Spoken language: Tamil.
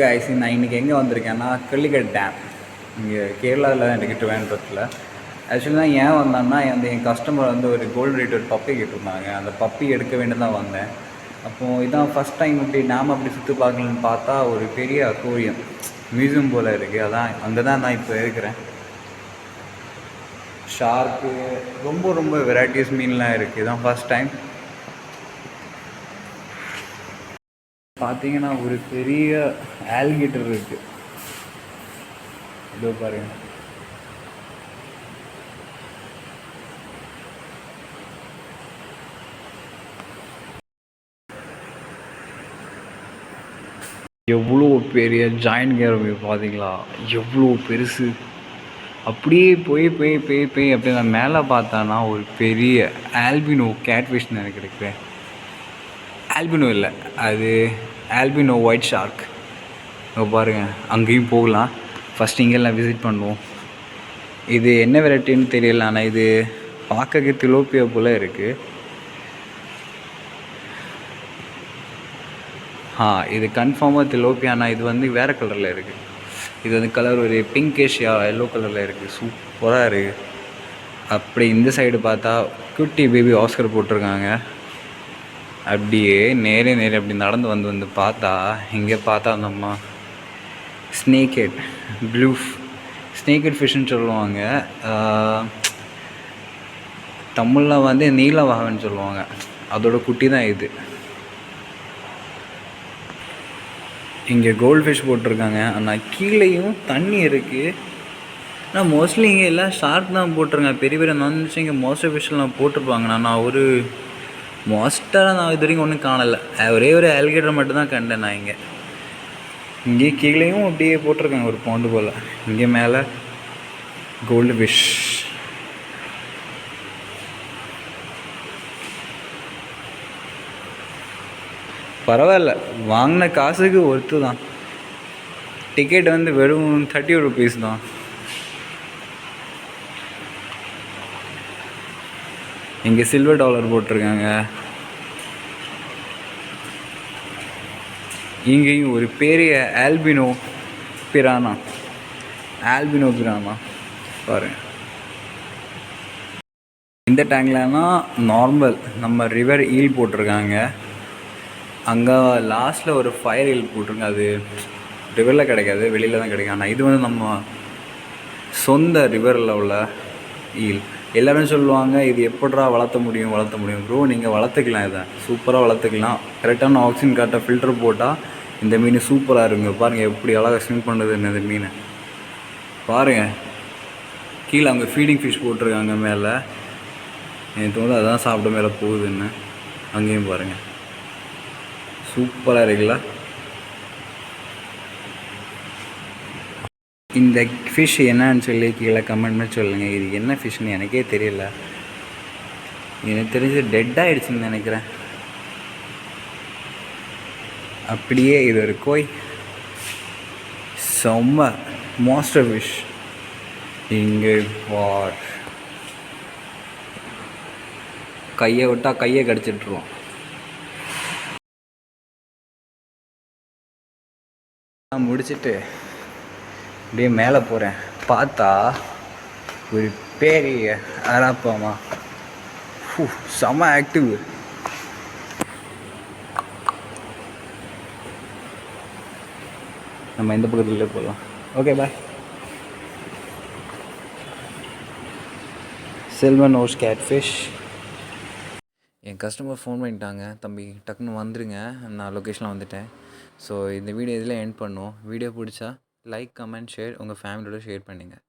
கைஸ், நான் இன்றைக்கி எங்கே வந்திருக்கேன்னா கள்ளிக்கட் டேம். இங்கே கேரளாவில் எனக்கு ட்ரிவாண்ட்ரத்தில். ஆக்சுவலி நான் ஏன் வந்தேன்னா என் கஸ்டமர் ஒரு கோல்டு ரீட்டர் பப்பி கேட்டிருந்தாங்க. அந்த பப்பி எடுக்க வேண்டி தான் வந்தேன். அப்போது இதான் ஃபஸ்ட் டைம் இப்படி டேம் அப்படி சுற்றி பார்க்கலன்னு பார்த்தா ஒரு பெரிய அக்வேரியம் மியூசியம் போல் இருக்குது. அதான் அங்கே தான் நான் இப்போ இருக்கிறேன். ஷார்க்கு ரொம்ப வெரைட்டிஸ் மீன்லாம் இருக்குது. இதான் ஃபஸ்ட் டைம். பார்த்தீங்கன்னா ஒரு பெரிய ஆல்லிகேட்டர் இருக்குது. இதோ பாருங்க. எவ்வளோ பெரிய ஜாயிண்ட் கேரமி பார்த்தீங்களா, எவ்வளோ பெருசு. அப்படியே போய் அப்படியே நான் மேலே பார்த்தானா ஒரு பெரிய ஆல்பினோ கேட்ஃபிஷ் எனக்கு கிடைக்கிறேன். ஆல்பினோ இல்லை, அது ஆல்பினோ ஒயிட் ஷார்க். அங்கே பாருங்கள், அங்கேயும் போகலாம். ஃபஸ்ட் இங்கெல்லாம் விசிட் பண்ணுவோம். இது என்ன வெரைட்டின்னு தெரியல, ஆனால் இது பார்க்க திலோப்பியா போல் இருக்குது. இது கன்ஃபார்மாக திலோப்பியா. ஆனால் இது வேறு கலரில் இருக்குது. இது கலர் ஒரு பிங்கிஷ் எல்லோ கலரில் இருக்குது. சூப்பராக இருக்குது. அப்படி இந்த சைடு பார்த்தா குட்டி பேபி ஆஸ்கர் போட்டிருக்காங்க. அப்படியே நேரே அப்படி நடந்து வந்து பார்த்தா இங்கே பார்த்தா அந்தம்மா ஸ்னேக் ஹெட் ஸ்னேக் ஹெட் ஃபிஷ்ஷுன்னு சொல்லுவாங்க. தமிழில் நீலவாகன்னு சொல்லுவாங்க. அதோட குட்டி தான் இது. இங்கே கோல்டு ஃபிஷ் போட்டிருக்காங்க. ஆனால் கீழேயும் தண்ணி இருக்குது. ஆனால் மோஸ்ட்லி இங்கே எல்லாம் ஷார்க் தான் போட்டிருக்காங்க. பெரிய நான்வெஜ் இங்கே மோஸ்ட் ஃபிஷ்லாம் போட்டிருப்பாங்க. நான் ஒரு மோஸ்ட்டாக நான் இது வரைக்கும் ஒன்றும் காணலை. ஒரே ஒரு ஆல்லிகேட்டர் மட்டும்தான் கண்டேன் நான். இங்கே கீழேயும் அப்படியே போட்டிருக்காங்க ஒரு பாண்டு போல். இங்கே மேலே கோல்டு ஃபிஷ். பரவாயில்ல, வாங்கின காசுக்கு ஒர்த்து தான். டிக்கெட் வெறும் 30 rupees தான். இங்கே சில்வர் டாலர் போட்டிருக்காங்க. இங்கேயும் ஒரு பெரிய ஆல்பினோ பிரானா பாருங்கள். இந்த டேங்க்லனா நார்மல் நம்ம ரிவர் ஈல் போட்டிருக்காங்க. அங்கே லாஸ்ட்டில் ஒரு ஃபயர் ஈல் போட்டிருங்க. அது ரிவரில் கிடைக்காது, வெளியில் தான் கிடைக்கும். ஆனால் இது நம்ம சொந்த ரிவரில் உள்ள ஈல். எல்லோரும் சொல்லுவாங்க இது எப்படா வளர்த்த முடியும் ப்ரோ. நீங்கள் வளர்த்துக்கலாம், இதை சூப்பராக வளர்த்துக்கலாம். கரெக்டான ஆக்சிஜன் காட்ட ஃபில்டர் போட்டால் இந்த மீன் சூப்பராக இருக்குங்க. பாருங்கள் எப்படி அழகாக ஸ்விம் பண்ணுறதுன்னு இந்த மீன் பாருங்கள். கீழே அவங்க ஃபீடிங் ஃபிஷ் போட்டிருக்காங்க மேலே. எனக்கு தோணுது அதான் சாப்பிட மேலே போகுதுன்னு. அங்கேயும் பாருங்கள், சூப்பராக இருக்குல்ல. இந்த ஃபிஷ் என்னன்னு சொல்லி கீழே கமெண்ட் சொல்லுங்கள். இது என்ன ஃபிஷ்னு எனக்கே தெரியல. எனக்கு தெரிஞ்சு டெட் ஆகிடுச்சுன்னு நினைக்கிறேன். அப்படியே இது ஒரு கோய் செம்ம மாஸ்டர் ஃபிஷ். இங்கே கையை விட்டால் கையை கடிச்சிட்ருவோம். நான் முடிச்சுட்டு அப்படியே மேலே போகிறேன். பார்த்தா ஒரு பெரிய அராப்பாமா செம்ம ஆக்டிவ். நம்ம இந்த பக்கத்துலேயே போகலாம். Okay bye. Silver nose catfish. என் கஸ்டமர் ஃபோன் பண்ணிட்டாங்க, தம்பி டக்குன்னு வந்துடுங்க, நான் லொக்கேஷனில் வந்துட்டேன். ஸோ இந்த வீடியோ இதில் எண்ட் பண்ணுவோம். வீடியோ பிடிச்சா லைக், கமெண்ட், ஷேர், உங்கள் ஃபேமிலியோட ஷேர் பண்ணுங்கள்.